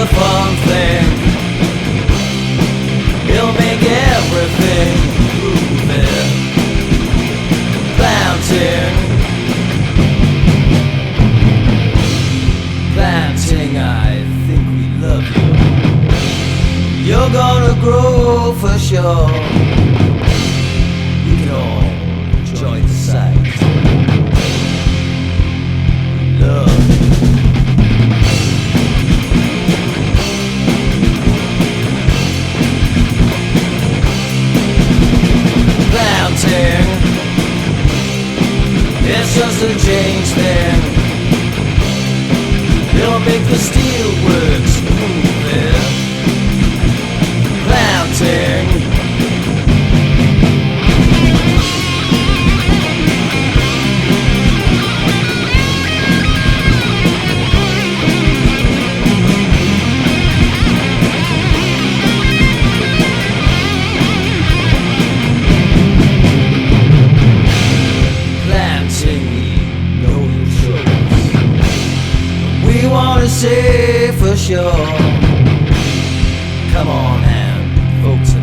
the fun thing. He'll make everything moving. Plant-ting. Plant-ting, I think we love you. You're gonna grow for sure. We can all enjoy the sight. We love you. Plant-ting, it's just a change thing. It'll make the steel works moving. Plant-ting. We wanna say for sure. Come on and folks.